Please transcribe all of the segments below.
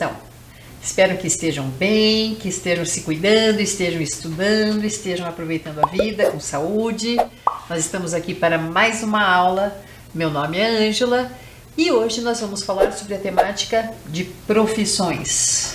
estão? Espero que estejam bem, que estejam se cuidando, estejam estudando, estejam aproveitando a vida com saúde. Nós estamos aqui para mais uma aula. Meu nome é Ângela e hoje nós vamos falar sobre a temática de profissões.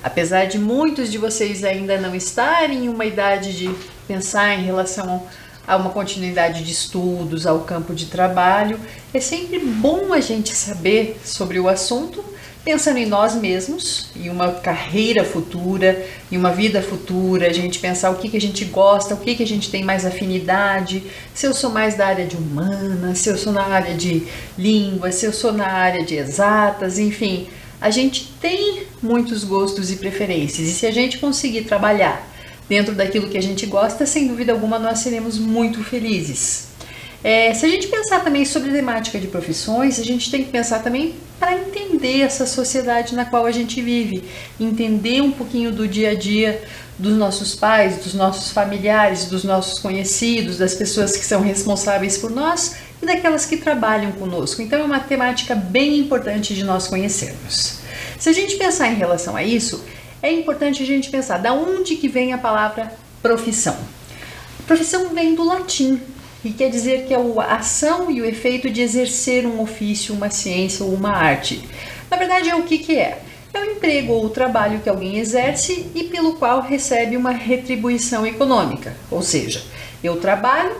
Apesar de muitos de vocês ainda não estarem em uma idade de pensar em relação a uma continuidade de estudos, ao campo de trabalho, é sempre bom a gente saber sobre o assunto, pensando em nós mesmos, em uma carreira futura, em uma vida futura, a gente pensar o que a gente gosta, o que a gente tem mais afinidade, se eu sou mais da área de humanas, se eu sou na área de línguas, se eu sou na área de exatas, enfim, a gente tem muitos gostos e preferências, e se a gente conseguir trabalhar dentro daquilo que a gente gosta, sem dúvida alguma nós seremos muito felizes. Se a gente pensar também sobre a temática de profissões, a gente tem que pensar também para entender essa sociedade na qual a gente vive, entender um pouquinho do dia a dia dos nossos pais, dos nossos familiares, dos nossos conhecidos, das pessoas que são responsáveis por nós e daquelas que trabalham conosco. Então é uma temática bem importante de nós conhecermos. Se a gente pensar em relação a isso, é importante a gente pensar da onde que vem a palavra profissão. Profissão vem do latim, e quer dizer que é a ação e o efeito de exercer um ofício, uma ciência ou uma arte. Na verdade, é o que é? É o emprego ou o trabalho que alguém exerce e pelo qual recebe uma retribuição econômica. Ou seja, eu trabalho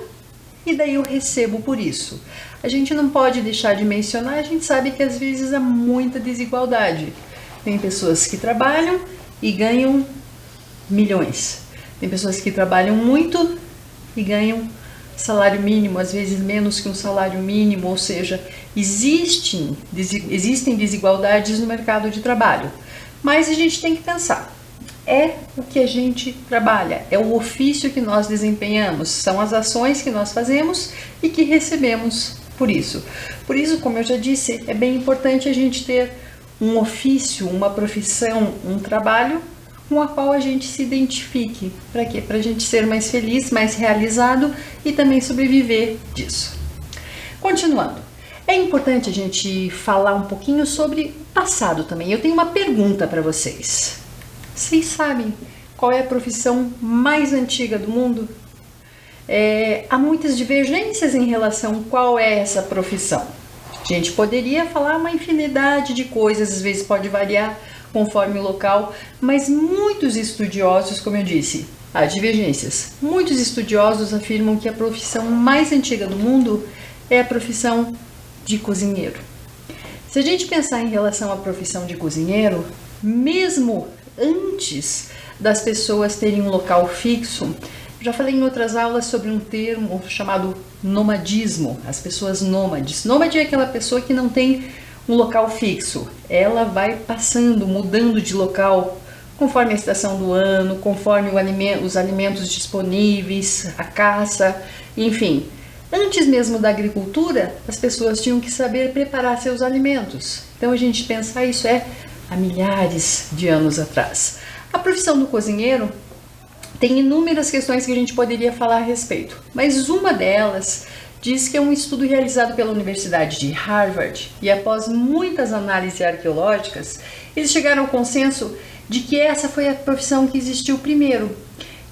e daí eu recebo por isso. A gente não pode deixar de mencionar, a gente sabe que às vezes há muita desigualdade. Tem pessoas que trabalham e ganham milhões. Tem pessoas que trabalham muito e ganham salário mínimo, às vezes menos que um salário mínimo, ou seja, existem desigualdades no mercado de trabalho. Mas a gente tem que pensar, é o que a gente trabalha, é o ofício que nós desempenhamos, são as ações que nós fazemos e que recebemos por isso. Por isso, como eu já disse, é bem importante a gente ter um ofício, uma profissão, um trabalho com a qual a gente se identifique. Para quê? Para a gente ser mais feliz, mais realizado e também sobreviver disso. Continuando, é importante a gente falar um pouquinho sobre o passado também. Eu tenho uma pergunta para vocês. Vocês sabem qual é a profissão mais antiga do mundo? Há muitas divergências em relação a qual é essa profissão. A gente poderia falar uma infinidade de coisas, às vezes pode variar conforme o local, mas muitos estudiosos, como eu disse, há divergências. Muitos estudiosos afirmam que a profissão mais antiga do mundo é a profissão de cozinheiro. Se a gente pensar em relação à profissão de cozinheiro, mesmo antes das pessoas terem um local fixo, já falei em outras aulas sobre um termo chamado nomadismo, as pessoas nômades. Nômade é aquela pessoa que não tem um local fixo, ela vai passando, mudando de local conforme a estação do ano, conforme os alimentos disponíveis, a caça, enfim. Antes mesmo da agricultura, as pessoas tinham que saber preparar seus alimentos. Então a gente pensar isso há milhares de anos atrás. A profissão do cozinheiro tem inúmeras questões que a gente poderia falar a respeito, mas uma delas diz que é um estudo realizado pela Universidade de Harvard e após muitas análises arqueológicas, eles chegaram ao consenso de que essa foi a profissão que existiu primeiro,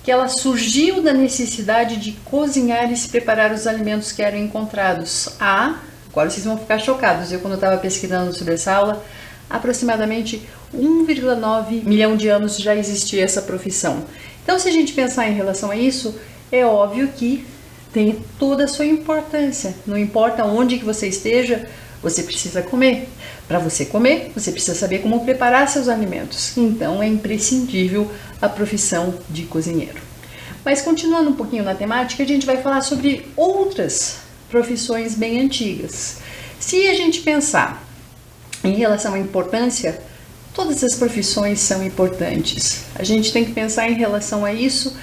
que ela surgiu da necessidade de cozinhar e se preparar os alimentos que eram encontrados. Agora vocês vão ficar chocados, eu quando estava pesquisando sobre essa aula, aproximadamente 1,9 milhão de anos já existia essa profissão. Então, se a gente pensar em relação a isso, é óbvio que tem toda a sua importância. Não importa onde que você esteja, você precisa comer. Para você comer, você precisa saber como preparar seus alimentos. Então, é imprescindível a profissão de cozinheiro. Mas, continuando um pouquinho na temática, a gente vai falar sobre outras profissões bem antigas. Se a gente pensar em relação à importância, todas as profissões são importantes. A gente tem que pensar em relação a isso,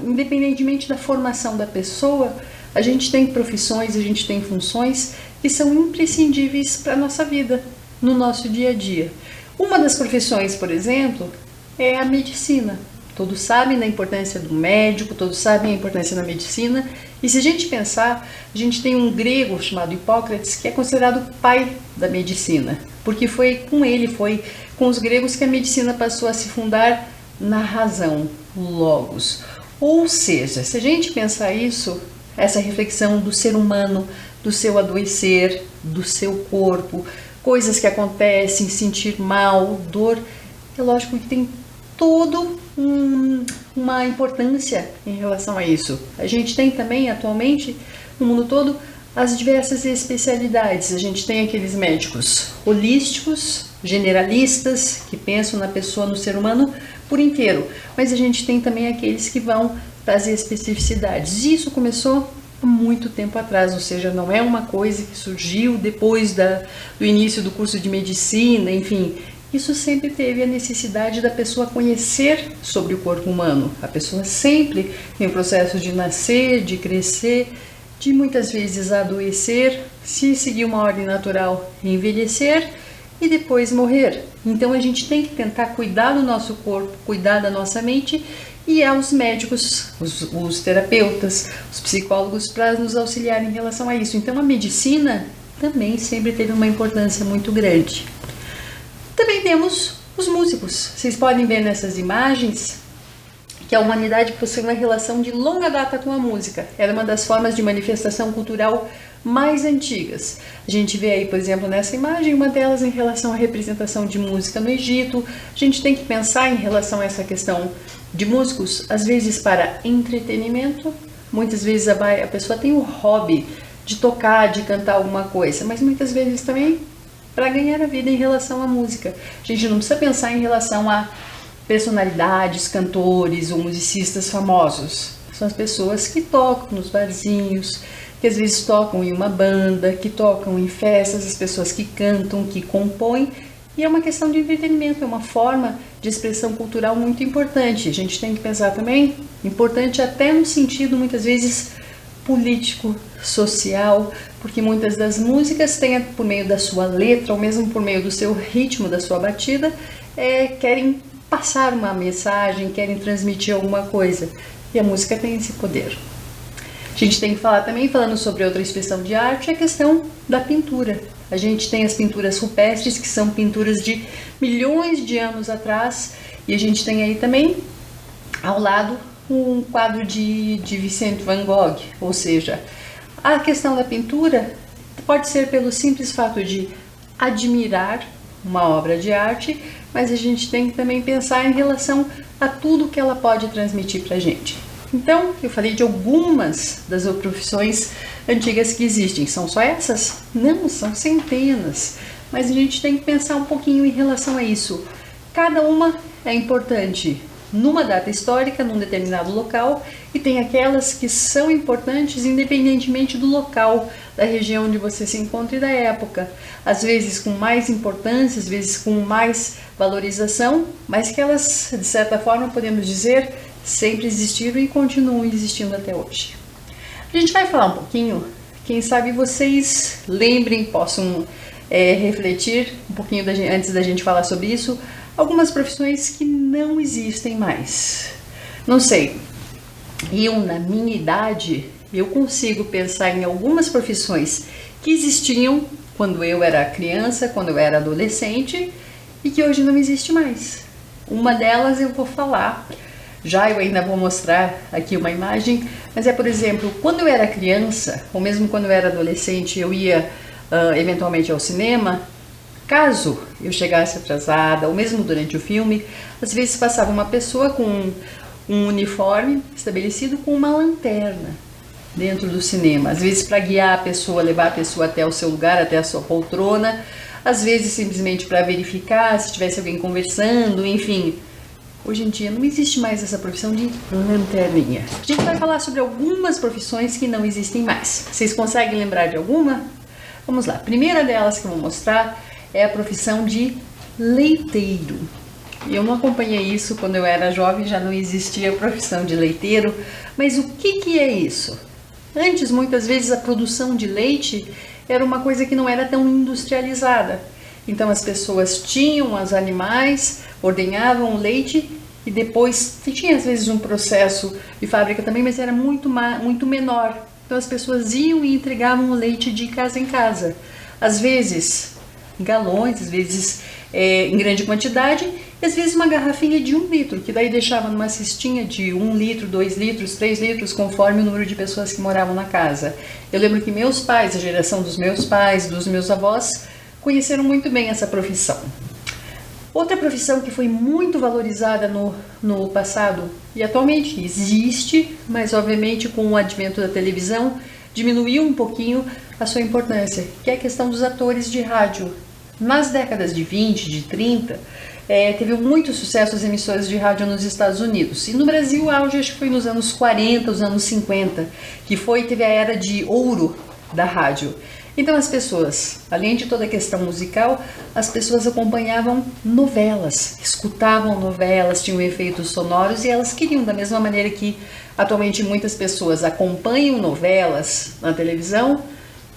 independentemente da formação da pessoa, a gente tem profissões, a gente tem funções que são imprescindíveis para a nossa vida, no nosso dia a dia. Uma das profissões, por exemplo, é a medicina. Todos sabem da importância do médico, todos sabem a importância da medicina. E se a gente pensar, a gente tem um grego chamado Hipócrates, que é considerado o pai da medicina. porque foi com ele, foi com os gregos que a medicina passou a se fundar na razão, logos. Ou seja, se a gente pensar isso, essa reflexão do ser humano, do seu adoecer, do seu corpo, coisas que acontecem, sentir mal, dor, é lógico que tem todo uma importância em relação a isso. A gente tem também atualmente no mundo todo as diversas especialidades. A gente tem aqueles médicos holísticos, generalistas, que pensam na pessoa, no ser humano por inteiro, mas a gente tem também aqueles que vão trazer especificidades. Isso começou há muito tempo atrás, ou seja, não é uma coisa que surgiu depois do início do curso de medicina, enfim. Isso sempre teve a necessidade da pessoa conhecer sobre o corpo humano. A pessoa sempre tem o processo de nascer, de crescer, de muitas vezes adoecer, se seguir uma ordem natural, envelhecer e depois morrer. Então a gente tem que tentar cuidar do nosso corpo, cuidar da nossa mente, e aos médicos, os terapeutas, os psicólogos para nos auxiliar em relação a isso. Então a medicina também sempre teve uma importância muito grande. Também temos os músicos. Vocês podem ver nessas imagens que a humanidade possui uma relação de longa data com a música. Era uma das formas de manifestação cultural mais antigas. A gente vê aí, por exemplo, nessa imagem, uma delas em relação à representação de música no Egito. A gente tem que pensar em relação a essa questão de músicos, às vezes para entretenimento, muitas vezes a pessoa tem o hobby de tocar, de cantar alguma coisa, mas muitas vezes também para ganhar a vida em relação à música. A gente não precisa pensar em relação a personalidades, cantores ou musicistas famosos. São as pessoas que tocam nos barzinhos, que às vezes tocam em uma banda, que tocam em festas, as pessoas que cantam, que compõem. E é uma questão de entretenimento, é uma forma de expressão cultural muito importante. A gente tem que pensar também, importante até no sentido, muitas vezes, político, social, porque muitas das músicas têm, por meio da sua letra, ou mesmo por meio do seu ritmo, da sua batida, querem passar uma mensagem, querem transmitir alguma coisa. E a música tem esse poder. A gente tem que falar também, falando sobre outra expressão de arte, a questão da pintura. A gente tem as pinturas rupestres, que são pinturas de milhões de anos atrás, e a gente tem aí também, ao lado, um quadro de Vincent van Gogh, ou seja, a questão da pintura pode ser pelo simples fato de admirar uma obra de arte, mas a gente tem que também pensar em relação a tudo que ela pode transmitir para a gente. Então, eu falei de algumas das profissões antigas que existem. São só essas? Não, são centenas. Mas a gente tem que pensar um pouquinho em relação a isso. Cada uma é importante numa data histórica, num determinado local, e tem aquelas que são importantes independentemente do local, da região onde você se encontra e da época. Às vezes com mais importância, às vezes com mais valorização, mas que elas, de certa forma, podemos dizer, sempre existiram e continuam existindo até hoje. A gente vai falar um pouquinho, quem sabe vocês lembrem, possam refletir um pouquinho antes da gente falar sobre isso, algumas profissões que não existem mais. Não sei, eu na minha idade, eu consigo pensar em algumas profissões que existiam quando eu era criança, quando eu era adolescente e que hoje não existe mais. Uma delas eu vou falar, já eu ainda vou mostrar aqui uma imagem, mas por exemplo, quando eu era criança, ou mesmo quando eu era adolescente, eu ia eventualmente ao cinema. Caso eu chegasse atrasada, ou mesmo durante o filme, às vezes passava uma pessoa com um uniforme estabelecido com uma lanterna dentro do cinema. Às vezes para guiar a pessoa, levar a pessoa até o seu lugar, até a sua poltrona. Às vezes simplesmente para verificar se tivesse alguém conversando, enfim. Hoje em dia não existe mais essa profissão de lanterninha. A gente vai falar sobre algumas profissões que não existem mais. Vocês conseguem lembrar de alguma? Vamos lá. A primeira delas que eu vou mostrar é a profissão de leiteiro. Eu não acompanhei isso quando eu era jovem, já não existia a profissão de leiteiro, mas o que é isso? Antes, muitas vezes, a produção de leite era uma coisa que não era tão industrializada. Então as pessoas tinham os animais, ordenhavam o leite e depois tinha às vezes um processo de fábrica também, mas era muito menor. Então as pessoas iam e entregavam o leite de casa em casa. Às vezes galões, às vezes em grande quantidade, e às vezes uma garrafinha de 1 litro, que daí deixava numa cestinha de 1 litro, 2 litros, 3 litros, conforme o número de pessoas que moravam na casa. Eu lembro que meus pais, a geração dos meus pais, dos meus avós, conheceram muito bem essa profissão. Outra profissão que foi muito valorizada no passado e atualmente existe, mas obviamente com o advento da televisão diminuiu um pouquinho a sua importância, que é a questão dos atores de rádio. Nas décadas de 20, de 30, teve muito sucesso as emissoras de rádio nos Estados Unidos. E no Brasil, o auge acho que foi nos anos 40, os anos 50, que teve a era de ouro da rádio. Então as pessoas, além de toda a questão musical, as pessoas acompanhavam novelas, escutavam novelas, tinham efeitos sonoros e elas queriam, da mesma maneira que atualmente muitas pessoas acompanham novelas na televisão,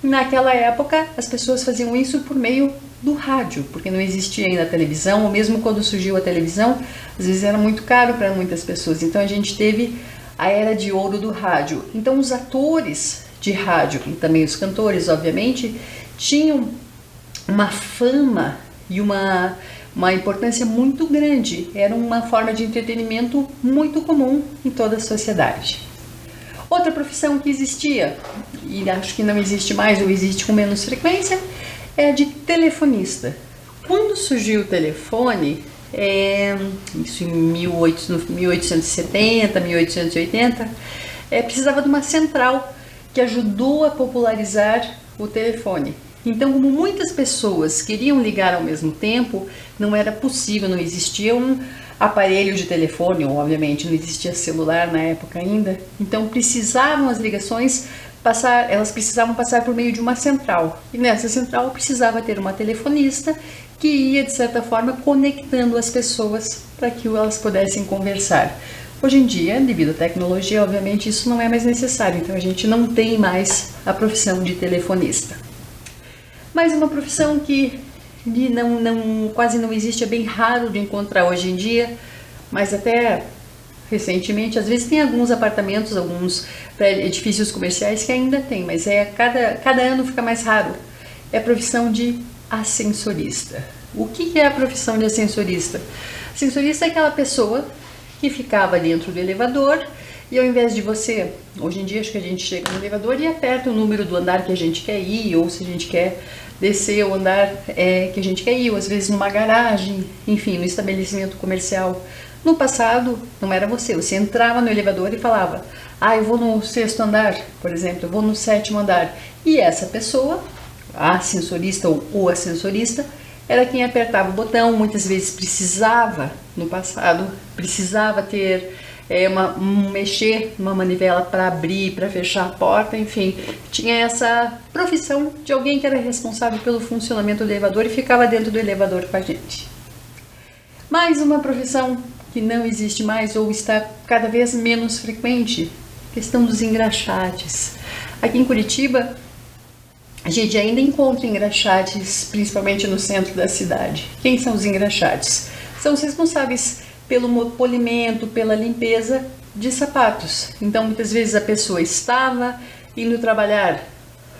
naquela época as pessoas faziam isso por meio do rádio, porque não existia ainda a televisão, ou mesmo quando surgiu a televisão, às vezes era muito caro para muitas pessoas. Então a gente teve a era de ouro do rádio. Então os atores de rádio e também os cantores, obviamente, tinham uma fama e uma importância muito grande. Era uma forma de entretenimento muito comum em toda a sociedade. Outra profissão que existia, e acho que não existe mais ou existe com menos frequência, é a de telefonista. Quando surgiu o telefone, isso em 1870, 1880, precisava de uma central que ajudou a popularizar o telefone. Então, como muitas pessoas queriam ligar ao mesmo tempo, não era possível, não existia um aparelho de telefone, ou obviamente não existia celular na época ainda. Então, precisavam as ligações elas precisavam passar por meio de uma central. E nessa central precisava ter uma telefonista que ia, de certa forma, conectando as pessoas para que elas pudessem conversar. Hoje em dia, devido à tecnologia, obviamente isso não é mais necessário, então a gente não tem mais a profissão de telefonista. Mas uma profissão que quase não existe, é bem raro de encontrar hoje em dia, mas até recentemente, às vezes tem alguns apartamentos, alguns edifícios comerciais que ainda tem, mas cada ano fica mais raro, é a profissão de ascensorista. O que é a profissão de ascensorista? Ascensorista é aquela pessoa que ficava dentro do elevador e ao invés de você, hoje em dia acho que a gente chega no elevador e aperta o número do andar que a gente quer ir, ou se a gente quer descer o andar que a gente quer ir, ou às vezes numa garagem, enfim, no estabelecimento comercial. No passado não era você entrava no elevador e falava, eu vou no 6º andar, por exemplo, eu vou no 7º andar, e essa pessoa, a ascensorista ou o ascensorista, era quem apertava o botão. Muitas vezes no passado, precisava ter mexer numa manivela para abrir, para fechar a porta, enfim, tinha essa profissão de alguém que era responsável pelo funcionamento do elevador e ficava dentro do elevador com a gente. Mais uma profissão que não existe mais ou está cada vez menos frequente, questão dos engraxates. Aqui em Curitiba, a gente ainda encontra engraxates, principalmente no centro da cidade. Quem são os engraxates? São os responsáveis pelo polimento, pela limpeza de sapatos. Então, muitas vezes a pessoa estava indo trabalhar,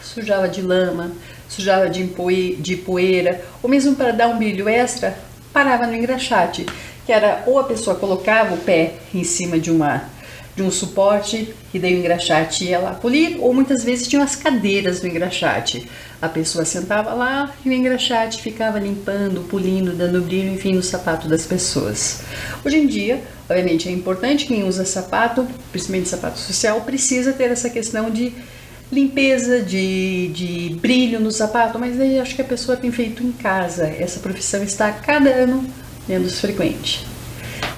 sujava de lama, sujava de poeira, ou mesmo para dar um brilho extra, parava no engraxate, que era ou a pessoa colocava o pé em cima de um suporte e daí o engraxate ia lá polir, ou muitas vezes tinham as cadeiras do engraxate. A pessoa sentava lá e o engraxate ficava limpando, polindo, dando brilho, enfim, no sapato das pessoas. Hoje em dia, obviamente, é importante quem usa sapato, principalmente sapato social, precisa ter essa questão de limpeza, de brilho no sapato, mas aí acho que a pessoa tem feito em casa. Essa profissão está a cada ano menos frequente.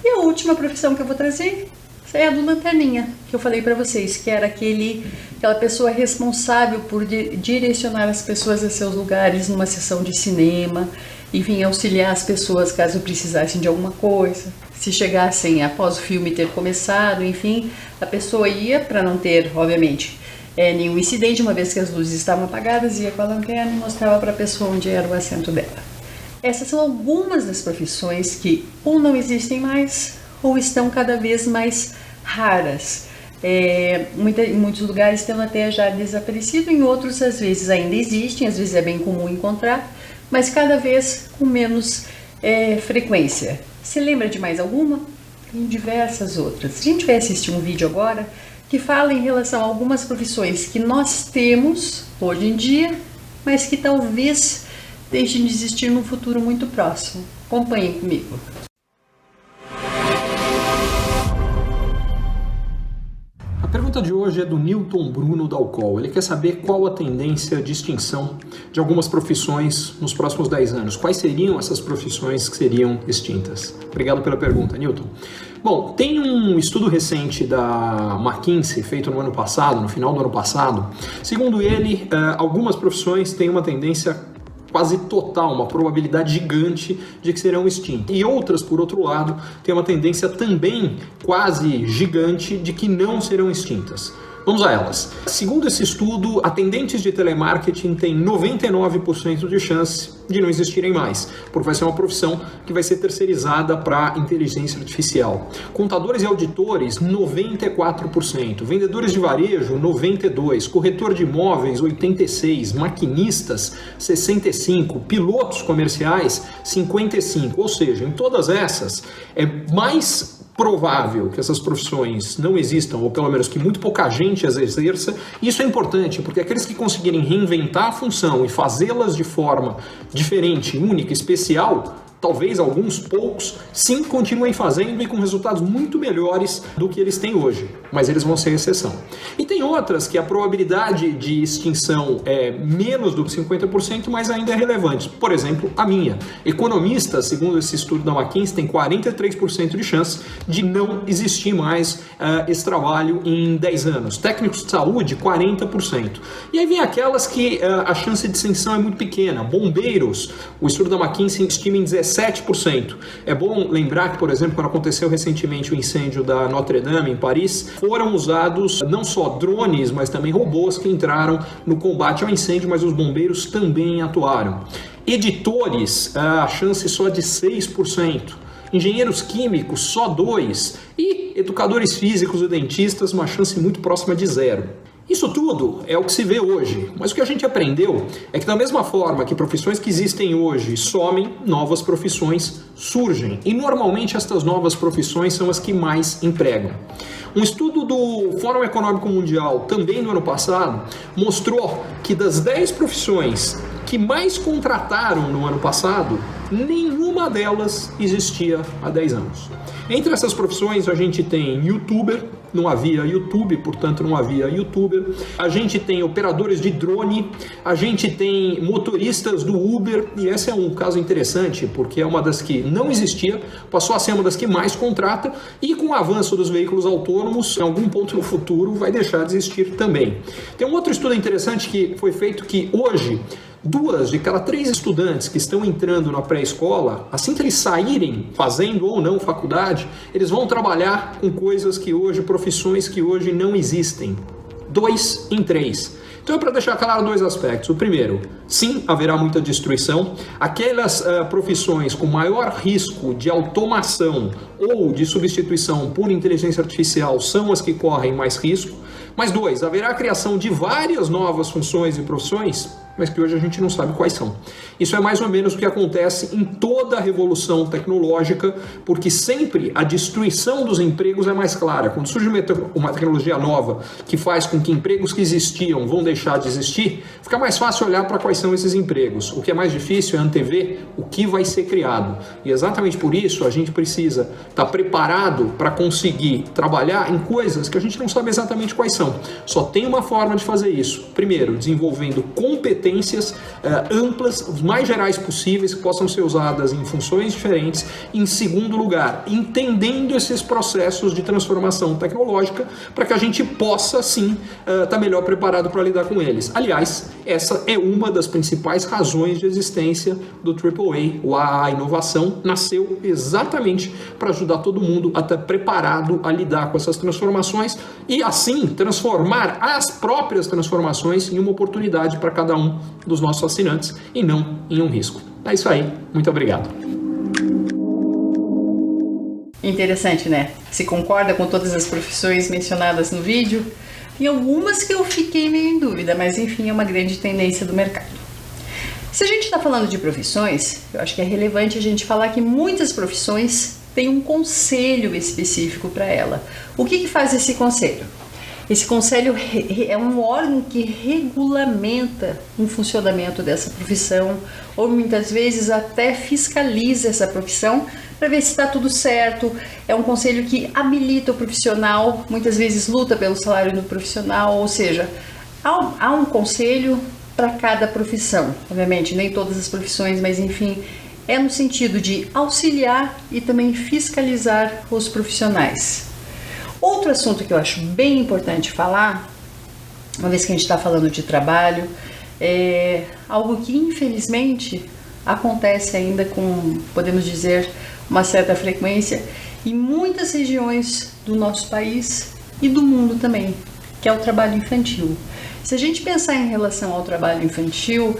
E a última profissão que eu vou trazer é a do lanterninha, que eu falei para vocês, que era aquela pessoa responsável por direcionar as pessoas a seus lugares numa sessão de cinema, enfim, auxiliar as pessoas caso precisassem de alguma coisa. Se chegassem após o filme ter começado, enfim, a pessoa ia para não ter, obviamente, nenhum incidente, uma vez que as luzes estavam apagadas, ia com a lanterna e mostrava para a pessoa onde era o assento dela. Essas são algumas das profissões que ou não existem mais ou estão cada vez mais raras. Em muitos lugares estão até já desaparecido, em outros às vezes ainda existem, às vezes é bem comum encontrar, mas cada vez com menos frequência. Você lembra de mais alguma? Tem diversas outras. A gente vai assistir um vídeo agora que fala em relação a algumas profissões que nós temos hoje em dia, mas que talvez deixem de existir num futuro muito próximo. Acompanhem comigo. A pergunta de hoje é do Newton Bruno Dalcol. Ele quer saber qual a tendência de extinção de algumas profissões nos próximos 10 anos. Quais seriam essas profissões que seriam extintas? Obrigado pela pergunta, Newton. Bom, tem um estudo recente da McKinsey, feito no ano passado, no final do ano passado. Segundo ele, algumas profissões têm uma tendência quase total, uma probabilidade gigante de que serão extintas. E outras, por outro lado, têm uma tendência também quase gigante de que não serão extintas. Vamos a elas. Segundo esse estudo, atendentes de telemarketing têm 99% de chance de não existirem mais, porque vai ser uma profissão que vai ser terceirizada para inteligência artificial. Contadores e auditores, 94%. Vendedores de varejo, 92%. Corretor de imóveis, 86%. Maquinistas, 65%. Pilotos comerciais, 55%. Ou seja, em todas essas, é mais provável que essas profissões não existam, ou pelo menos que muito pouca gente as exerça. Isso é importante, porque aqueles que conseguirem reinventar a função e fazê-las de forma diferente, única, especial, talvez alguns poucos, sim, continuem fazendo e com resultados muito melhores do que eles têm hoje, mas eles vão ser exceção. E tem outras que a probabilidade de extinção é menos do que 50%, mas ainda é relevante. Por exemplo, a minha. Economistas, segundo esse estudo da McKinsey, tem 43% de chance de não existir mais esse trabalho em 10 anos. Técnicos de saúde, 40%. E aí vem aquelas que a chance de extinção é muito pequena. Bombeiros, o estudo da McKinsey estima em 17%. É bom lembrar que, por exemplo, quando aconteceu recentemente o incêndio da Notre Dame em Paris, foram usados não só drones, mas também robôs que entraram no combate ao incêndio, mas os bombeiros também atuaram. Editores, a chance só de 6%. Engenheiros químicos, só 2%. E educadores físicos e dentistas, uma chance muito próxima de 0%. Isso tudo é o que se vê hoje, mas o que a gente aprendeu é que da mesma forma que profissões que existem hoje somem, novas profissões surgem. E normalmente estas novas profissões são as que mais empregam. Um estudo do Fórum Econômico Mundial, também no ano passado, mostrou que das 10 profissões que mais contrataram no ano passado, nenhuma delas existia há 10 anos. Entre essas profissões a gente tem youtuber, não havia YouTube, portanto não havia youtuber. A gente tem operadores de drone, a gente tem motoristas do Uber, e esse é um caso interessante, porque é uma das que não existia, passou a ser uma das que mais contrata, e com o avanço dos veículos autônomos, em algum ponto no futuro vai deixar de existir também. Tem um outro estudo interessante que foi feito que hoje 2 de cada 3 estudantes que estão entrando na pré-escola, assim que eles saírem, fazendo ou não faculdade, eles vão trabalhar com coisas que hoje, profissões que hoje não existem. 2 em 3. Então é para deixar claro 2 aspectos. O primeiro, sim, haverá muita destruição. Aquelas profissões com maior risco de automação ou de substituição por inteligência artificial são as que correm mais risco. Mas 2, haverá a criação de várias novas funções e profissões, mas que hoje a gente não sabe quais são. Isso é mais ou menos o que acontece em toda a revolução tecnológica, porque sempre a destruição dos empregos é mais clara. Quando surge uma tecnologia nova que faz com que empregos que existiam vão deixar de existir, fica mais fácil olhar para quais são esses empregos. O que é mais difícil é antever o que vai ser criado. E exatamente por isso a gente precisa estar preparado para conseguir trabalhar em coisas que a gente não sabe exatamente quais são. Só tem uma forma de fazer isso. Primeiro, desenvolvendo competências amplas, os mais gerais possíveis, que possam ser usadas em funções diferentes. Em segundo lugar, entendendo esses processos de transformação tecnológica para que a gente possa, sim, estar melhor preparado para lidar com eles. Aliás, essa é uma das principais razões de existência do AAA. A inovação nasceu exatamente para ajudar todo mundo a estar preparado a lidar com essas transformações e, assim, transformar as próprias transformações em uma oportunidade para cada um dos nossos assinantes e não em um risco. É isso aí. Muito obrigado. Interessante, né? Se concorda com todas as profissões mencionadas no vídeo? Tem algumas que eu fiquei meio em dúvida, mas enfim, é uma grande tendência do mercado. Se a gente está falando de profissões, eu acho que é relevante a gente falar que muitas profissões têm um conselho específico para ela. O que faz esse conselho? Esse conselho é um órgão que regulamenta o funcionamento dessa profissão, ou muitas vezes até fiscaliza essa profissão para ver se está tudo certo. É um conselho que habilita o profissional, muitas vezes luta pelo salário do profissional, ou seja, há um conselho para cada profissão. Obviamente, nem todas as profissões, mas enfim, é no sentido de auxiliar e também fiscalizar os profissionais. Outro assunto que eu acho bem importante falar, uma vez que a gente está falando de trabalho, é algo que infelizmente acontece ainda com, podemos dizer, uma certa frequência em muitas regiões do nosso país e do mundo também, que é o trabalho infantil. Se a gente pensar em relação ao trabalho infantil,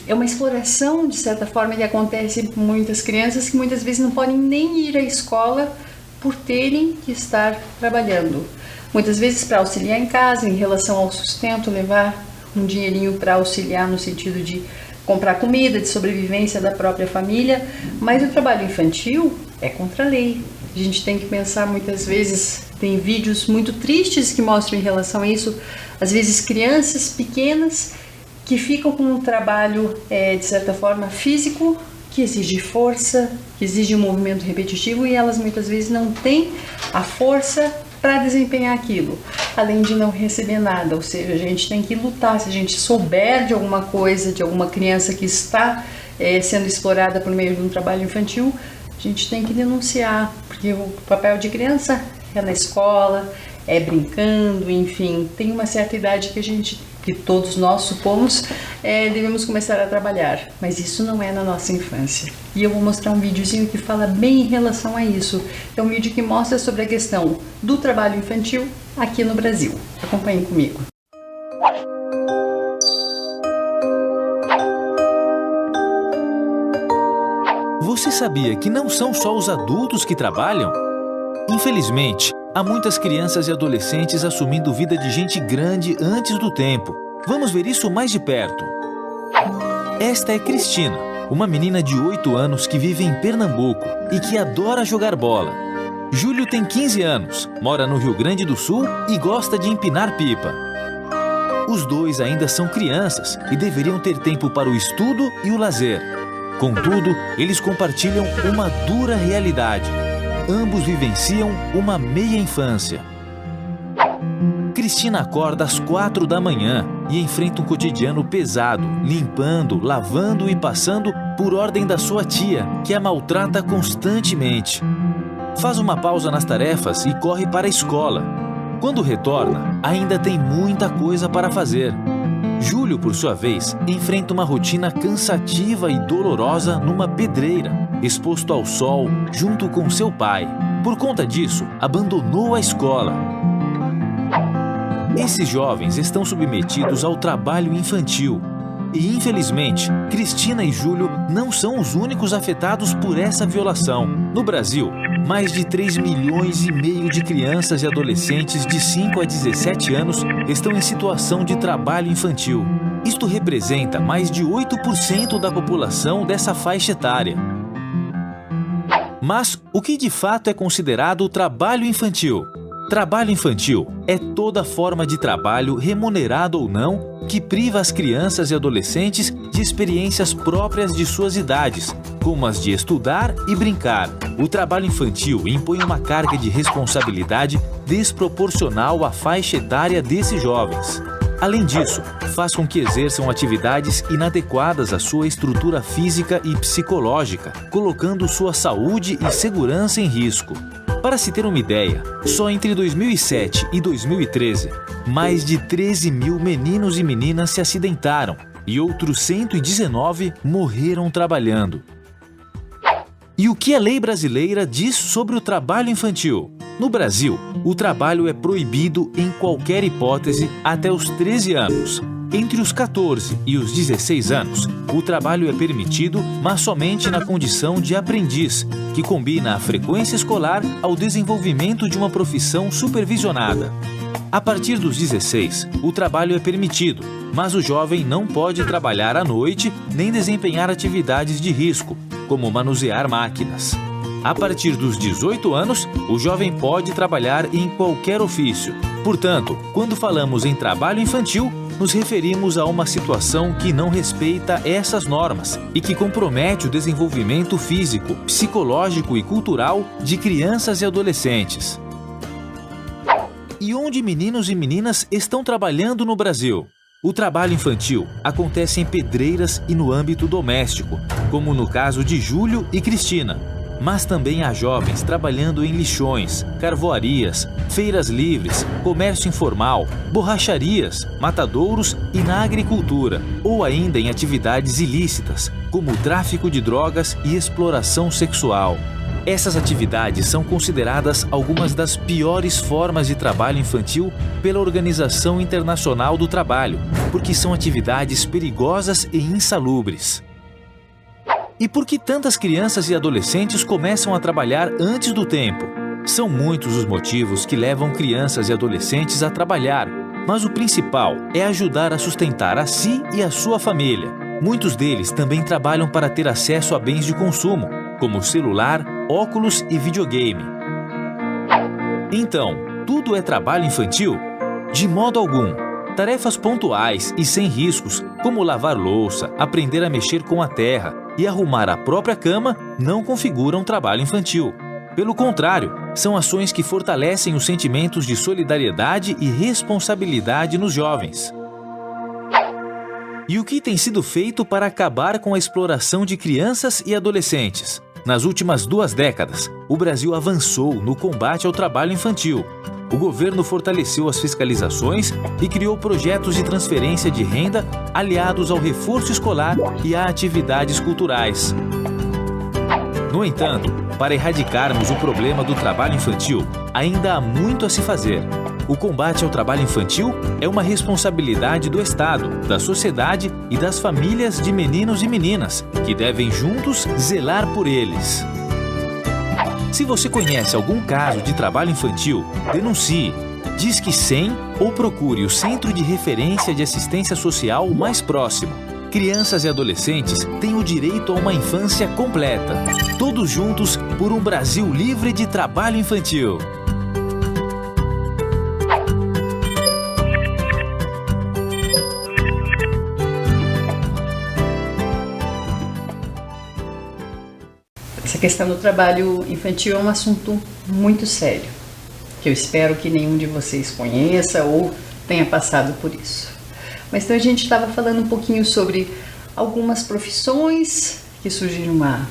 é uma exploração, de certa forma, que acontece com muitas crianças que muitas vezes não podem nem ir à escola por terem que estar trabalhando. Muitas vezes para auxiliar em casa, em relação ao sustento, levar um dinheirinho para auxiliar no sentido de comprar comida, de sobrevivência da própria família, mas o trabalho infantil é contra a lei. A gente tem que pensar, muitas vezes, tem vídeos muito tristes que mostram em relação a isso, às vezes crianças pequenas que ficam com um trabalho, de certa forma, físico, que exige força, que exige um movimento repetitivo e elas muitas vezes não têm a força para desempenhar aquilo, além de não receber nada. Ou seja, a gente tem que lutar. Se a gente souber de alguma coisa, de alguma criança que está sendo explorada por meio de um trabalho infantil, a gente tem que denunciar, porque o papel de criança é na escola, é brincando, enfim, tem uma certa idade que todos nós supomos, devemos começar a trabalhar, mas isso não é na nossa infância. E eu vou mostrar um videozinho que fala bem em relação a isso. É um vídeo que mostra sobre a questão do trabalho infantil aqui no Brasil. Acompanhem comigo. Você sabia que não são só os adultos que trabalham? Infelizmente, há muitas crianças e adolescentes assumindo vida de gente grande antes do tempo. Vamos ver isso mais de perto. Esta é Cristina, uma menina de 8 anos que vive em Pernambuco e que adora jogar bola. Júlio tem 15 anos, mora no Rio Grande do Sul e gosta de empinar pipa. Os dois ainda são crianças e deveriam ter tempo para o estudo e o lazer. Contudo, eles compartilham uma dura realidade. Ambos vivenciam uma meia-infância. Cristina acorda às 4 da manhã e enfrenta um cotidiano pesado, limpando, lavando e passando por ordem da sua tia, que a maltrata constantemente. Faz uma pausa nas tarefas e corre para a escola. Quando retorna, ainda tem muita coisa para fazer. Júlio, por sua vez, enfrenta uma rotina cansativa e dolorosa numa pedreira, exposto ao sol junto com seu pai. Por conta disso, abandonou a escola. Esses jovens estão submetidos ao trabalho infantil. E, infelizmente, Cristina e Júlio não são os únicos afetados por essa violação. No Brasil, mais de 3,5 milhões de crianças e adolescentes de 5 a 17 anos estão em situação de trabalho infantil. Isto representa mais de 8% da população dessa faixa etária. Mas o que de fato é considerado trabalho infantil? Trabalho infantil é toda forma de trabalho, remunerado ou não, que priva as crianças e adolescentes de experiências próprias de suas idades, como as de estudar e brincar. O trabalho infantil impõe uma carga de responsabilidade desproporcional à faixa etária desses jovens. Além disso, faz com que exerçam atividades inadequadas à sua estrutura física e psicológica, colocando sua saúde e segurança em risco. Para se ter uma ideia, só entre 2007 e 2013, mais de 13 mil meninos e meninas se acidentaram e outros 119 morreram trabalhando. E o que a lei brasileira diz sobre o trabalho infantil? No Brasil, o trabalho é proibido em qualquer hipótese até os 13 anos. Entre os 14 e os 16 anos, o trabalho é permitido, mas somente na condição de aprendiz, que combina a frequência escolar ao desenvolvimento de uma profissão supervisionada. A partir dos 16, o trabalho é permitido, mas o jovem não pode trabalhar à noite nem desempenhar atividades de risco, como manusear máquinas. A partir dos 18 anos, o jovem pode trabalhar em qualquer ofício. Portanto, quando falamos em trabalho infantil, nos referimos a uma situação que não respeita essas normas e que compromete o desenvolvimento físico, psicológico e cultural de crianças e adolescentes. E onde meninos e meninas estão trabalhando no Brasil? O trabalho infantil acontece em pedreiras e no âmbito doméstico, como no caso de Júlio e Cristina. Mas também há jovens trabalhando em lixões, carvoarias, feiras livres, comércio informal, borracharias, matadouros e na agricultura, ou ainda em atividades ilícitas, como o tráfico de drogas e exploração sexual. Essas atividades são consideradas algumas das piores formas de trabalho infantil pela Organização Internacional do Trabalho, porque são atividades perigosas e insalubres. E por que tantas crianças e adolescentes começam a trabalhar antes do tempo? São muitos os motivos que levam crianças e adolescentes a trabalhar, mas o principal é ajudar a sustentar a si e a sua família. Muitos deles também trabalham para ter acesso a bens de consumo, como celular, óculos e videogame. Então, tudo é trabalho infantil? De modo algum. Tarefas pontuais e sem riscos, como lavar louça, aprender a mexer com a terra e arrumar a própria cama, não configuram trabalho infantil. Pelo contrário, são ações que fortalecem os sentimentos de solidariedade e responsabilidade nos jovens. E o que tem sido feito para acabar com a exploração de crianças e adolescentes? Nas últimas 2 décadas, o Brasil avançou no combate ao trabalho infantil. O governo fortaleceu as fiscalizações e criou projetos de transferência de renda aliados ao reforço escolar e a atividades culturais. No entanto, para erradicarmos o problema do trabalho infantil, ainda há muito a se fazer. O combate ao trabalho infantil é uma responsabilidade do Estado, da sociedade e das famílias de meninos e meninas, que devem juntos zelar por eles. Se você conhece algum caso de trabalho infantil, denuncie, Disque 100 ou procure o Centro de Referência de Assistência Social mais próximo. Crianças e adolescentes têm o direito a uma infância completa. Todos juntos por um Brasil livre de trabalho infantil. Essa questão do trabalho infantil é um assunto muito sério, que eu espero que nenhum de vocês conheça ou tenha passado por isso. Mas então a gente estava falando um pouquinho sobre algumas profissões que surgiram há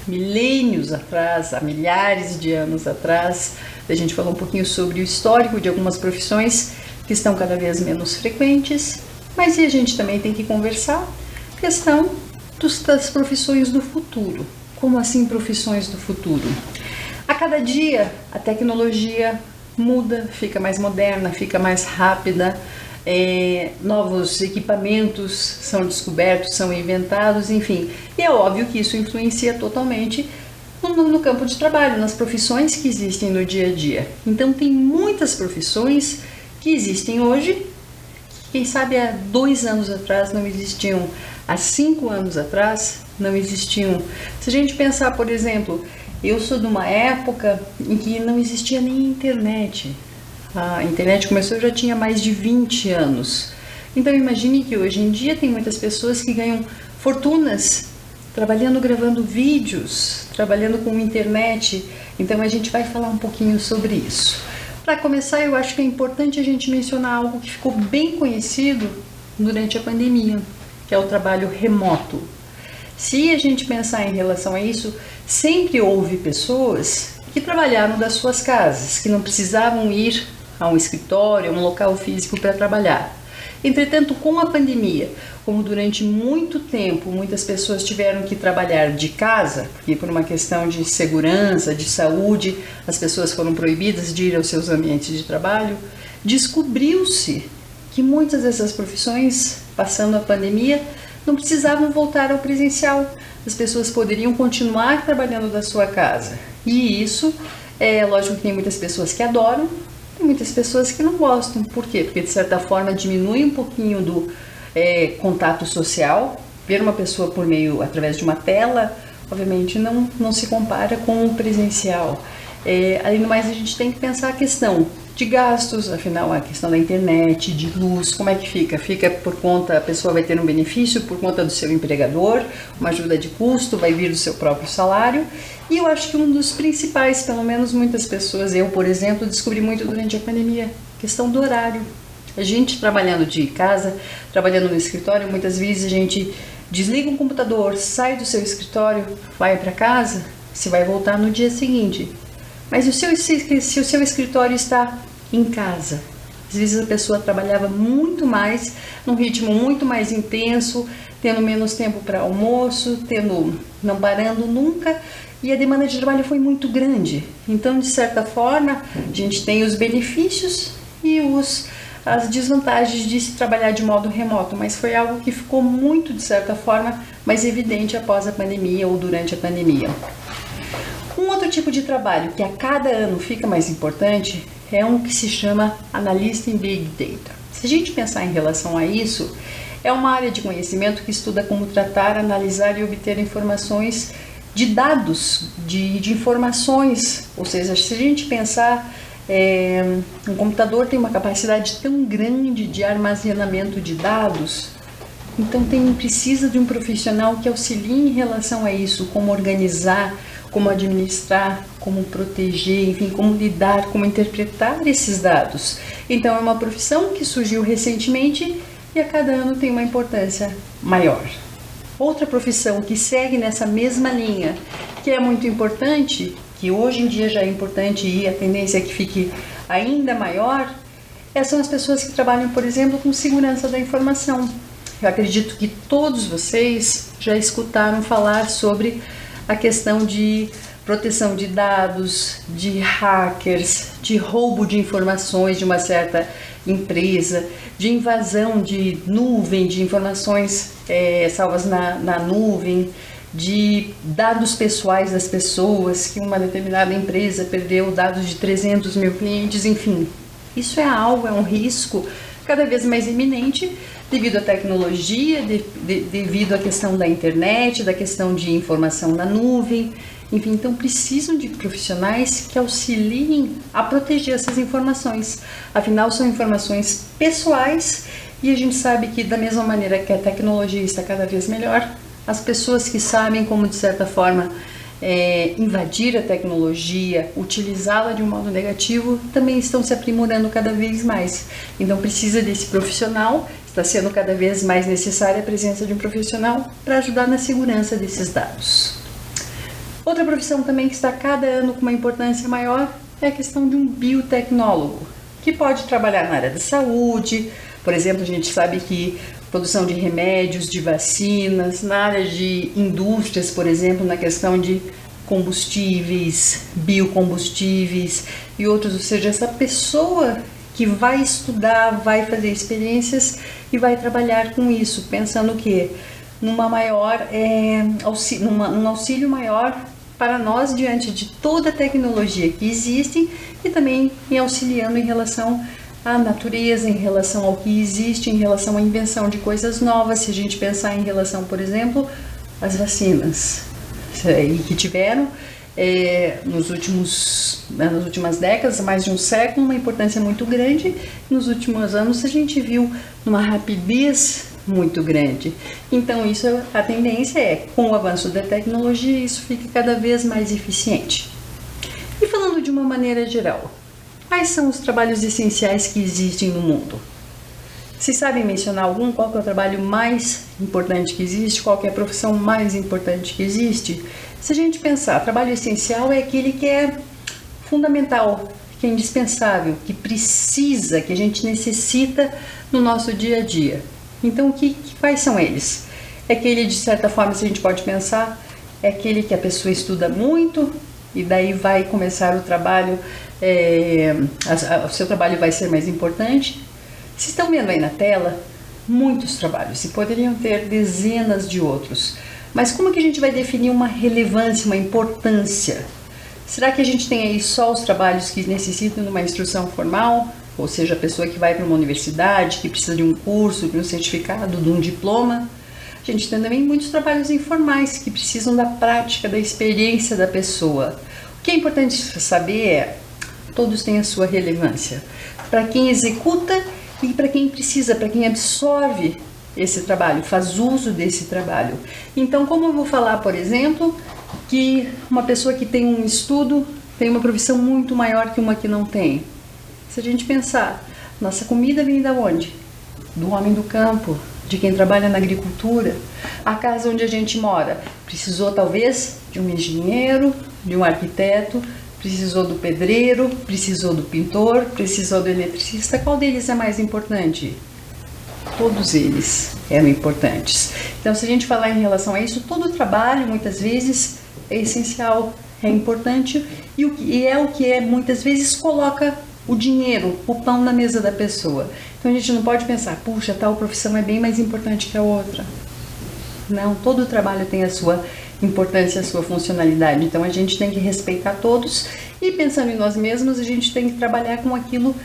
milênios atrás, há milhares de anos atrás. A gente falou um pouquinho sobre o histórico de algumas profissões que estão cada vez menos frequentes, mas a gente também tem que conversar a questão das profissões do futuro. Como assim profissões do futuro? A cada dia a tecnologia muda, fica mais moderna, fica mais rápida, novos equipamentos são descobertos, são inventados, enfim. E é óbvio que isso influencia totalmente no campo de trabalho, nas profissões que existem no dia a dia. Então tem muitas profissões que existem hoje, que quem sabe há 2 anos atrás não existiam, há 5 anos atrás não existiam. Se a gente pensar, por exemplo, eu sou de uma época em que não existia nem internet. A internet começou, já tinha mais de 20 anos. Então imagine que hoje em dia tem muitas pessoas que ganham fortunas trabalhando, gravando vídeos, trabalhando com internet. Então a gente vai falar um pouquinho sobre isso. Para começar, eu acho que é importante a gente mencionar algo que ficou bem conhecido durante a pandemia, que é o trabalho remoto. Se a gente pensar em relação a isso, sempre houve pessoas que trabalharam das suas casas, que não precisavam ir a um escritório, a um local físico para trabalhar. Entretanto, com a pandemia, como durante muito tempo muitas pessoas tiveram que trabalhar de casa, porque por uma questão de segurança, de saúde, as pessoas foram proibidas de ir aos seus ambientes de trabalho, descobriu-se que muitas dessas profissões, passando a pandemia, não precisavam voltar ao presencial. As pessoas poderiam continuar trabalhando da sua casa. E isso, lógico que tem muitas pessoas que adoram, e muitas pessoas que não gostam. Por quê? Porque de certa forma diminui um pouquinho contato social. Ver uma pessoa através de uma tela, obviamente não se compara com o presencial. Além do mais, a gente tem que pensar a questão de gastos, afinal a questão da internet, de luz, como é que fica? Fica por conta, a pessoa vai ter um benefício por conta do seu empregador, uma ajuda de custo, vai vir do seu próprio salário. E eu acho que um dos principais, pelo menos muitas pessoas, eu por exemplo, descobri muito durante a pandemia, questão do horário. A gente trabalhando de casa, trabalhando no escritório, muitas vezes a gente desliga um computador, sai do seu escritório, vai para casa, se vai voltar no dia seguinte. Mas se o seu escritório está em casa, às vezes a pessoa trabalhava muito mais, num ritmo muito mais intenso, tendo menos tempo para almoço, não parando nunca, e a demanda de trabalho foi muito grande. Então, de certa forma, a gente tem os benefícios e as desvantagens de se trabalhar de modo remoto, mas foi algo que ficou muito, de certa forma, mais evidente após a pandemia ou durante a pandemia. Um outro tipo de trabalho que a cada ano fica mais importante é um que se chama analista em Big Data. Se a gente pensar em relação a isso, é uma área de conhecimento que estuda como tratar, analisar e obter informações de dados, de informações. Ou seja, se a gente pensar, um computador tem uma capacidade tão grande de armazenamento de dados, então precisa de um profissional que auxilie em relação a isso, como organizar, como administrar, como proteger, enfim, como lidar, como interpretar esses dados. Então é uma profissão que surgiu recentemente e a cada ano tem uma importância maior. Outra profissão que segue nessa mesma linha, que é muito importante, que hoje em dia já é importante e a tendência é que fique ainda maior, são as pessoas que trabalham, por exemplo, com segurança da informação. Eu acredito que todos vocês já escutaram falar sobre a questão de proteção de dados, de hackers, de roubo de informações de uma certa empresa, de invasão de nuvem, de informações salvas na nuvem, de dados pessoais das pessoas, que uma determinada empresa perdeu dados de 300 mil clientes, enfim. Isso é um risco cada vez mais iminente devido à tecnologia, devido à questão da internet, da questão de informação na nuvem, enfim, então precisam de profissionais que auxiliem a proteger essas informações. Afinal, são informações pessoais e a gente sabe que da mesma maneira que a tecnologia está cada vez melhor, as pessoas que sabem como, de certa forma, invadir a tecnologia, utilizá-la de um modo negativo, também estão se aprimorando cada vez mais. Então precisa desse profissional, está sendo cada vez mais necessária a presença de um profissional para ajudar na segurança desses dados. Outra profissão também que está cada ano com uma importância maior é a questão de um biotecnólogo, que pode trabalhar na área da saúde. Por exemplo, a gente sabe que produção de remédios, de vacinas, na área de indústrias, por exemplo, na questão de combustíveis, biocombustíveis e outros, ou seja, essa pessoa que vai estudar, vai fazer experiências e vai trabalhar com isso, pensando que num auxílio maior para nós diante de toda a tecnologia que existe e também auxiliando em relação à natureza, em relação ao que existe, em relação à invenção de coisas novas. Se a gente pensar em relação, por exemplo, às vacinas, e que tiveram nas últimas décadas, mais de um século, uma importância muito grande. Nos últimos anos a gente viu uma rapidez muito grande. Então a tendência é, com o avanço da tecnologia, isso fica cada vez mais eficiente. E falando de uma maneira geral, quais são os trabalhos essenciais que existem no mundo? Vocês sabem mencionar algum? Qual que é o trabalho mais importante que existe? Qual que é a profissão mais importante que existe? Se a gente pensar, trabalho essencial é aquele que é fundamental, que é indispensável, que precisa, que a gente necessita no nosso dia a dia. Então, quais são eles? É aquele, de certa forma, se a gente pode pensar, é aquele que a pessoa estuda muito e daí vai começar o trabalho, o seu trabalho vai ser mais importante. Vocês estão vendo aí na tela muitos trabalhos e poderiam ter dezenas de outros. Mas como que a gente vai definir uma relevância, uma importância? Será que a gente tem aí só os trabalhos que necessitam de uma instrução formal? ou seja, a pessoa que vai para uma universidade, que precisa de um curso, de um certificado, de um diploma. A gente tem também muitos trabalhos informais que precisam da prática, da experiência da pessoa. O que é importante saber é, todos têm a sua relevância. Para quem executa e para quem precisa, para quem absorve esse trabalho, faz uso desse trabalho. Então, como eu vou falar, por exemplo, que uma pessoa que tem um estudo tem uma profissão muito maior que uma que não tem. Se a gente pensar, nossa comida vem da onde? Do homem do campo, de quem trabalha na agricultura. A casa onde a gente mora precisou talvez de um engenheiro, de um arquiteto, precisou do pedreiro, precisou do pintor, precisou do eletricista. Qual deles é mais importante? Todos eles eram importantes. Então, se a gente falar em relação a isso, todo o trabalho muitas vezes é essencial, é importante e é o que muitas vezes coloca o dinheiro, o pão na mesa da pessoa. Então a gente não pode pensar, puxa, tal profissão é bem mais importante que a outra. Não, todo o trabalho tem a sua importância, a sua funcionalidade. Então a gente tem que respeitar todos e, pensando em nós mesmos, a gente tem que trabalhar com aquilo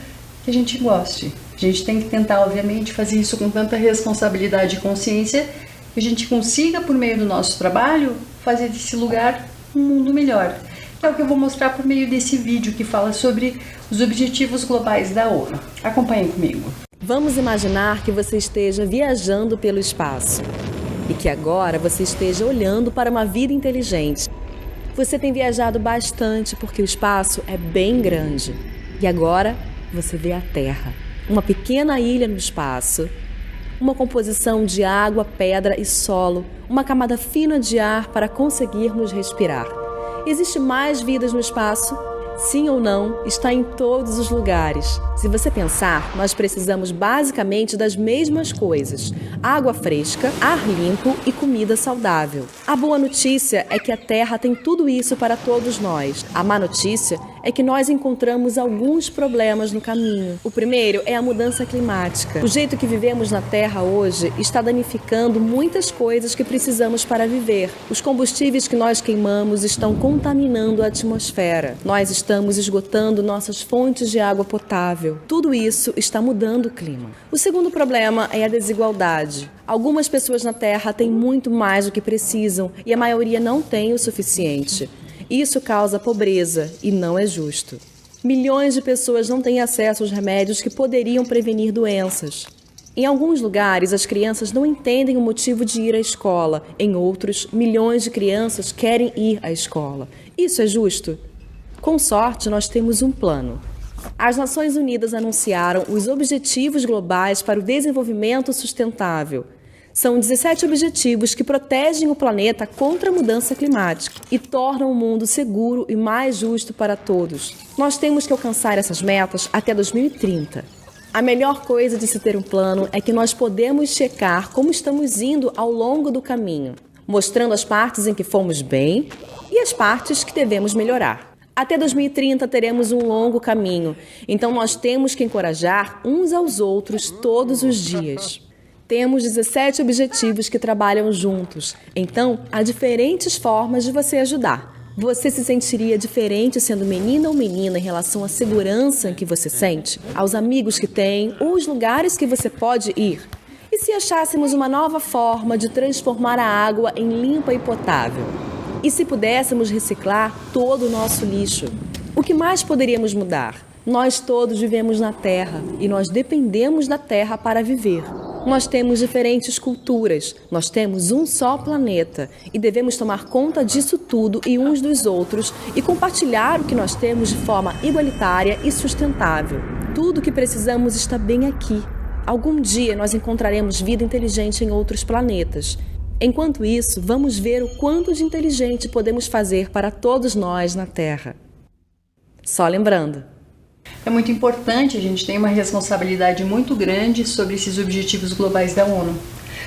que a gente goste. A gente tem que tentar, obviamente, fazer isso com tanta responsabilidade e consciência que a gente consiga, por meio do nosso trabalho, fazer desse lugar um mundo melhor. Que é o que eu vou mostrar por meio desse vídeo que fala sobre os Objetivos Globais da ONU. Acompanhem comigo. Vamos imaginar que você esteja viajando pelo espaço e que agora você esteja olhando para uma vida inteligente. Você tem viajado bastante porque o espaço é bem grande. E agora você vê a Terra, uma pequena ilha no espaço, uma composição de água, pedra e solo, uma camada fina de ar para conseguirmos respirar. Existe mais vidas no espaço? Sim ou não, está em todos os lugares. Se você pensar, nós precisamos basicamente das mesmas coisas: água fresca, ar limpo e comida saudável. A boa notícia é que a Terra tem tudo isso para todos nós. A má notícia é que nós encontramos alguns problemas no caminho. O primeiro é a mudança climática. O jeito que vivemos na Terra hoje está danificando muitas coisas que precisamos para viver. Os combustíveis que nós queimamos estão contaminando a atmosfera. Nós estamos esgotando nossas fontes de água potável. Tudo isso está mudando o clima. O segundo problema é a desigualdade. Algumas pessoas na Terra têm muito mais do que precisam e a maioria não tem o suficiente. Isso causa pobreza e não é justo. Milhões de pessoas não têm acesso aos remédios que poderiam prevenir doenças. Em alguns lugares, as crianças não entendem o motivo de ir à escola. Em outros, milhões de crianças querem ir à escola. Isso é justo? Com sorte, nós temos um plano. As Nações Unidas anunciaram os Objetivos Globais para o Desenvolvimento Sustentável. São 17 objetivos que protegem o planeta contra a mudança climática e tornam o mundo seguro e mais justo para todos. Nós temos que alcançar essas metas até 2030. A melhor coisa de se ter um plano é que nós podemos checar como estamos indo ao longo do caminho, mostrando as partes em que fomos bem e as partes que devemos melhorar. Até 2030 teremos um longo caminho, então nós temos que encorajar uns aos outros todos os dias. Temos 17 objetivos que trabalham juntos, então há diferentes formas de você ajudar. Você se sentiria diferente sendo menina ou menina em relação à segurança que você sente, aos amigos que tem ou os lugares que você pode ir? E se achássemos uma nova forma de transformar a água em limpa e potável? E se pudéssemos reciclar todo o nosso lixo? O que mais poderíamos mudar? Nós todos vivemos na Terra e nós dependemos da Terra para viver. Nós temos diferentes culturas, nós temos um só planeta e devemos tomar conta disso tudo e uns dos outros e compartilhar o que nós temos de forma igualitária e sustentável. Tudo o que precisamos está bem aqui. Algum dia nós encontraremos vida inteligente em outros planetas. Enquanto isso, vamos ver o quanto de inteligente podemos fazer para todos nós na Terra. Só lembrando. É muito importante, a gente tem uma responsabilidade muito grande sobre esses objetivos globais da ONU.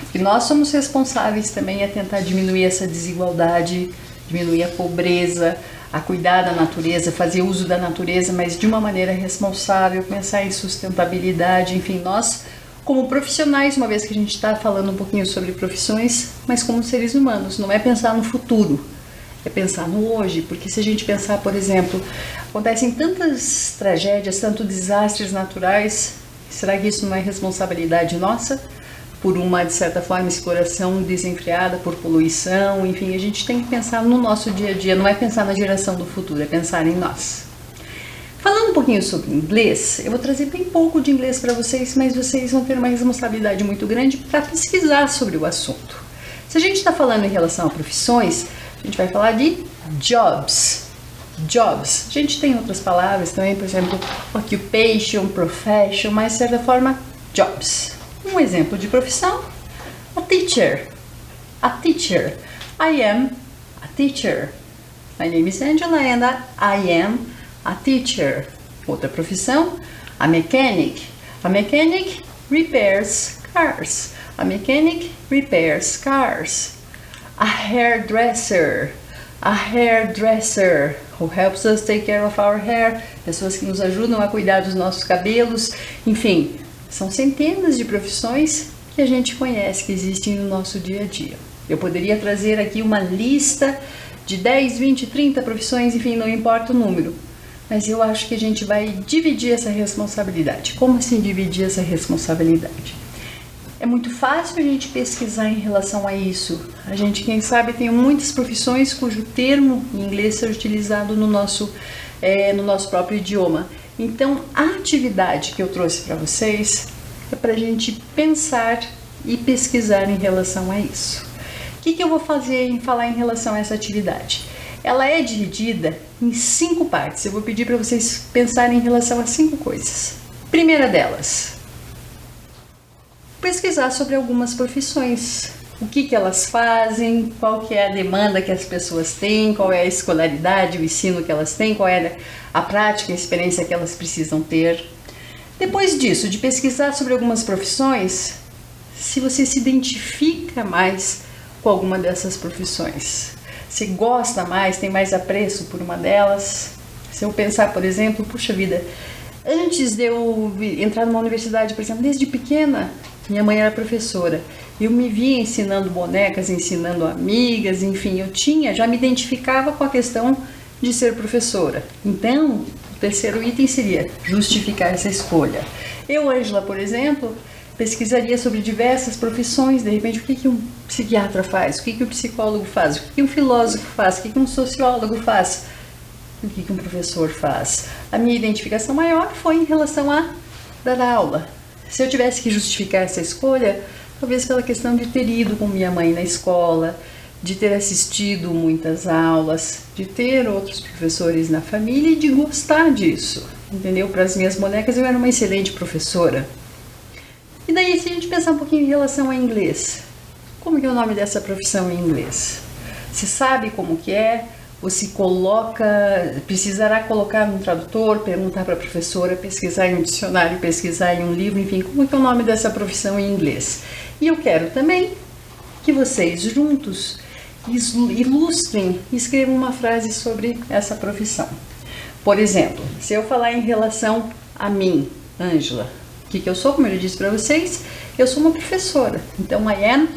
Porque nós somos responsáveis também a tentar diminuir essa desigualdade, diminuir a pobreza, a cuidar da natureza, fazer uso da natureza, mas de uma maneira responsável, pensar em sustentabilidade, enfim, nós como profissionais, uma vez que a gente está falando um pouquinho sobre profissões, mas como seres humanos, não é pensar no futuro, é pensar no hoje, porque se a gente pensar, por exemplo, acontecem tantas tragédias, tantos desastres naturais, será que isso não é responsabilidade nossa? Por uma, de certa forma, exploração desenfreada, por poluição, enfim, a gente tem que pensar no nosso dia a dia, não é pensar na geração do futuro, é pensar em nós. Falando um pouquinho sobre inglês, eu vou trazer bem pouco de inglês para vocês, mas vocês vão ter uma responsabilidade muito grande para pesquisar sobre o assunto. Se a gente está falando em relação a profissões, a gente vai falar de jobs. Jobs. A gente tem outras palavras também, por exemplo, occupation, profession, mas de certa forma, jobs. Um exemplo de profissão, a teacher. A teacher. I am a teacher. My name is Angela and I am a teacher. Outra profissão, a mechanic. A mechanic repairs cars. A mechanic repairs cars. A hairdresser. A hairdresser, who helps us take care of our hair. Pessoas que nos ajudam a cuidar dos nossos cabelos. Enfim, são centenas de profissões que a gente conhece, que existem no nosso dia a dia. Eu poderia trazer aqui uma lista de 10, 20, 30 profissões, enfim, não importa o número. Mas eu acho que a gente vai dividir essa responsabilidade. Como assim dividir essa responsabilidade? É muito fácil a gente pesquisar em relação a isso. A gente, quem sabe, tem muitas profissões cujo termo em inglês é utilizado no nosso próprio idioma. Então, a atividade que eu trouxe para vocês é para a gente pensar e pesquisar em relação a isso. O que eu vou falar em relação a essa atividade? Ela é dividida em 5 partes. Eu vou pedir para vocês pensarem em relação a 5 coisas. Primeira delas, pesquisar sobre algumas profissões. O que elas fazem, qual que é a demanda que as pessoas têm, qual é a escolaridade, o ensino que elas têm, qual é a prática, a experiência que elas precisam ter. Depois disso, de pesquisar sobre algumas profissões, se você se identifica mais com alguma dessas profissões, se gosta mais, tem mais apreço por uma delas. Se eu pensar, por exemplo, puxa vida, antes de eu entrar numa universidade, por exemplo, desde pequena, minha mãe era professora. Eu me via ensinando bonecas, ensinando amigas, enfim, já me identificava com a questão de ser professora. Então, o terceiro item seria justificar essa escolha. Eu, Ângela, por exemplo, pesquisaria sobre diversas profissões, de repente, o que um psiquiatra faz, o que um psicólogo faz, o que um filósofo faz, o que um sociólogo faz, o que um professor faz. A minha identificação maior foi em relação a dar aula. Se eu tivesse que justificar essa escolha, talvez pela questão de ter ido com minha mãe na escola, de ter assistido muitas aulas, de ter outros professores na família e de gostar disso, entendeu? Para as minhas bonecas eu era uma excelente professora. E daí, se a gente pensar um pouquinho em relação ao inglês, como que é o nome dessa profissão em inglês? Você sabe como que é? Ou se precisará colocar no tradutor, perguntar para a professora, pesquisar em um dicionário, pesquisar em um livro, enfim, como que é o nome dessa profissão em inglês? E eu quero também que vocês juntos ilustrem e escrevam uma frase sobre essa profissão. Por exemplo, se eu falar em relação a mim, Ângela, o que eu sou, como eu disse para vocês, eu sou uma professora. Então, I am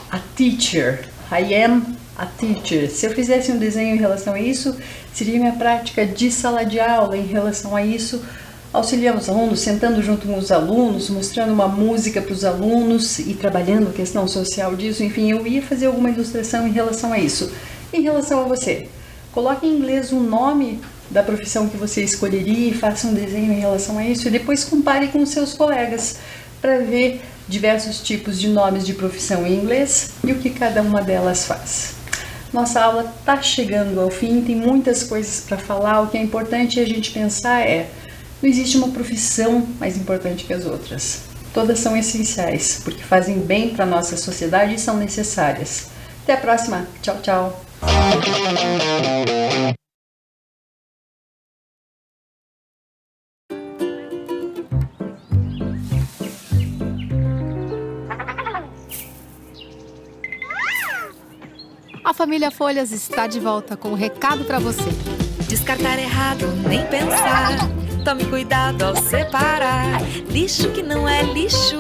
a teacher. I am a teacher. Se eu fizesse um desenho em relação a isso, seria minha prática de sala de aula em relação a isso, auxiliando os alunos, sentando junto com os alunos, mostrando uma música para os alunos e trabalhando a questão social disso. Enfim, eu ia fazer alguma ilustração em relação a isso. Em relação a você, coloque em inglês o nome da profissão que você escolheria e faça um desenho em relação a isso e depois compare com os seus colegas para ver diversos tipos de nomes de profissão em inglês e o que cada uma delas faz. Nossa aula está chegando ao fim, tem muitas coisas para falar. O que é importante a gente pensar não existe uma profissão mais importante que as outras. Todas são essenciais, porque fazem bem para a nossa sociedade e são necessárias. Até a próxima. Tchau, tchau. A família Folhas está de volta com um recado para você. Descartar errado, nem pensar. Tome cuidado ao separar. Lixo que não é lixo,